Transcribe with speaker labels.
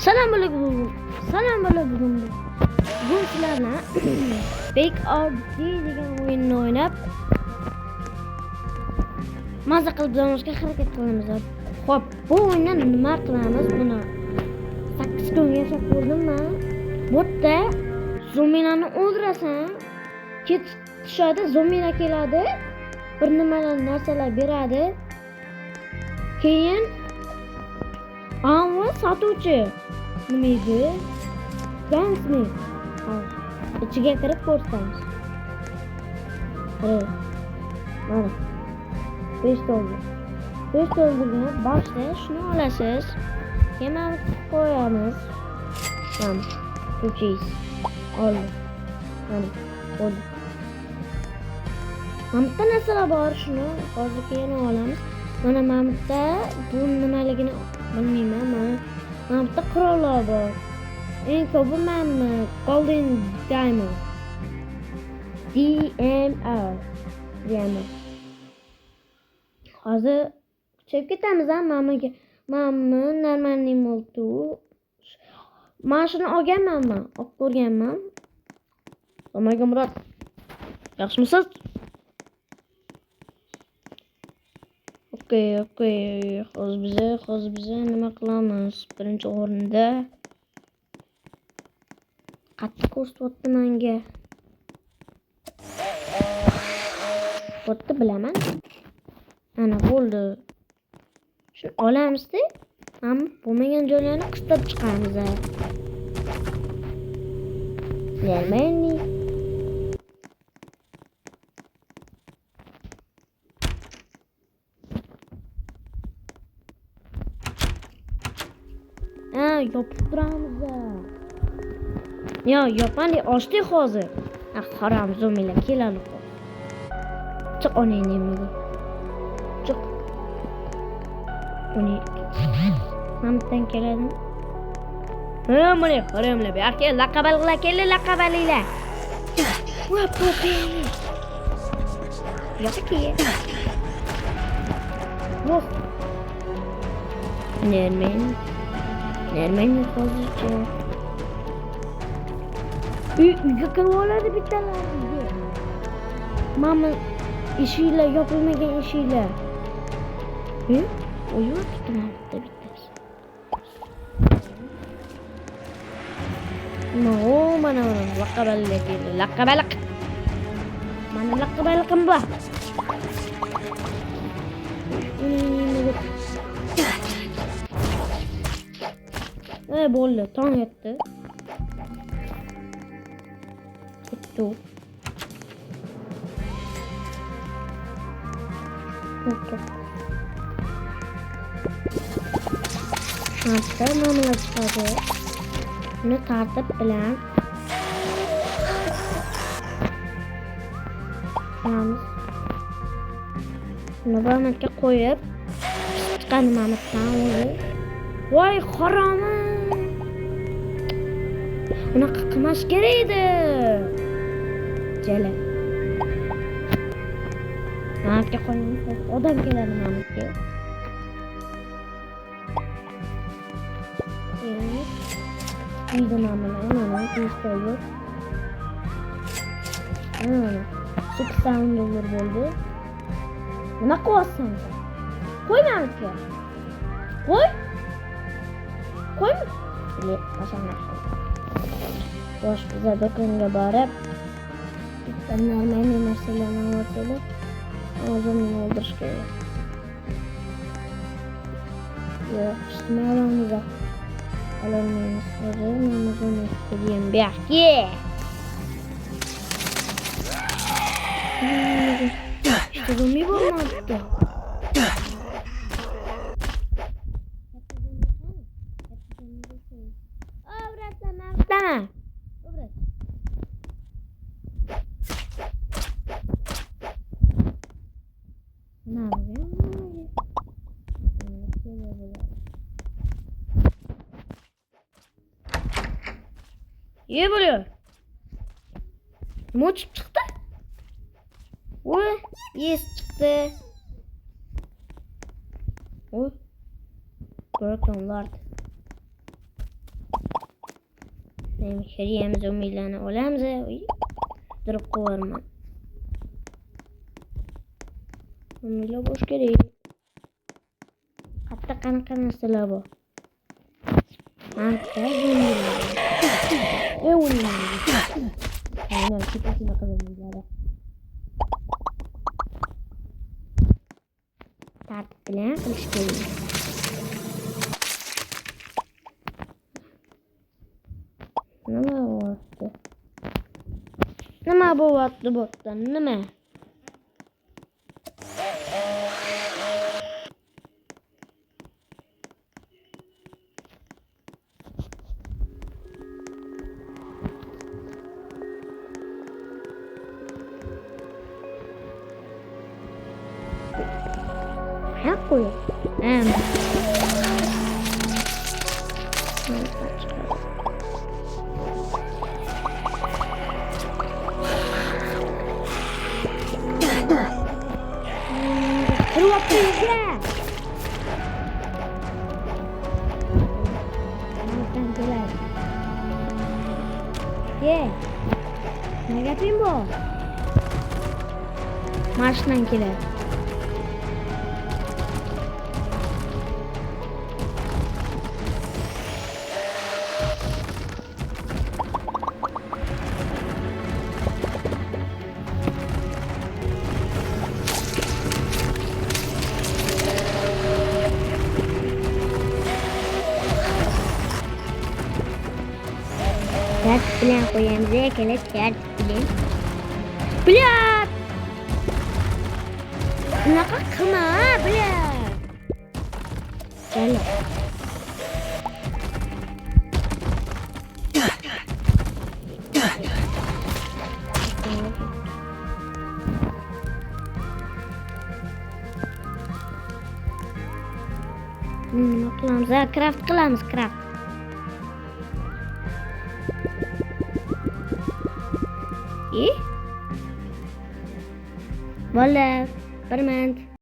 Speaker 1: Selam aleyküm. Selam aleyküm. Bugün sizlerle Big RD degan oyunni oynab maza qilib olishga harakat qilamiz. Xo'p, bu o'yinda nima qilamiz? Buni 8 kunga yasab ko'rdimmi? Bu yerda zombinlarni o'ldirasan, ketishadi, zombilar keladi, bir nimalar narsalar beradi. Keyin sotuvchi nima edi? Gunsmith. İçiga kirib ko'rsatamiz. Mana 5 dollar. 5 dollarga boshda shuni olasiz. Keyin qo'yamiz. Mana uchiz. Oldi. Mana oldi. Mana narsalar bor, shuni hozir keyin olamiz. Mana mamda bu nimaligini bilmayman. Mana bitta qurollar bor. En ko'pi mana Golden Diamond. DMR. Diamond. Hozir chep ketamiz ham mana normalniy moltu. Mana shuni olganman, olib ko'rganman. Omaga Murod. Yaxshimisiz? Okey. Hozir biza nima qilamiz? Birinchi o'rinda qattiq ko'rsatyapti menga. Bo'pti, bilaman. Ana bo'ldi. Shuni olamiz-da, ham bo'lmagan joylarni qistirib chiqamiz. Bilmayman. Yopib turamiz. Yopandi ochdik hozir. Harom zombilar keladi. Chiq onang nemaga? Chiq. Uni hamdan keladi. Mana haramlar. Aka laqabaliklar keldi, laqabaliklar. Voy popi. Yo'q-ki. Yo'q. Nermen hozircha. Uyga kirib oladi bittalar. Mama eshiklar yopilmagan eshiklar. O'yib tutmoqda bittasi. Mana laqabaliklar keldi. Laqabalik. Mana laqabalikim bor. Bo'ldi, tong etdi. Ketdi. Hatta namalar chiqadi. Buni tartib bilan buni barmakka qo'yib chiqqan mamutdan o'zi. Voy haromi. Bunaqa qilmash kerak edi. Jala. Mamutga qo'yamiz. Odam keladi mamutga. Uyda mana ishlar yo'q. 80 dollar bo'ldi. Nima qilyapsan? Qo'y mamutga. Qo'y. Qashanga. Boshqa do'konga borib, bitta normalniy narsalarni olib, o'zimni o'ldirish kerak. Yo'q, ishlaymiz. Olmaymiz. Hozir namozini o'qiyim. Buyoqqa. Işte zombi bo'lmabdi. İyi buluyor. Moç çıktı. Oy, yes çıktı. Oy. Bırakın vardı. Shiriyamiz umidlarni olamiz. Dirib qo'yarman. Umidlar bo'sh kerak. Hatta qanaqa narsalar bor? Anta umidlar. Umidlar. Aynan ketashini qilamiz. Tartib bilan qilish kerak. Nima bo'lyapti bo'tda? Nima? Qo'y. Ne yapayım bu? Marşdan keler. Ters bilen koyamıza yakala ters bilen. Bilen. Bunaqa qilma, bilen. Gel. Qilamiz, craft qilamiz, craft. Bola, permant.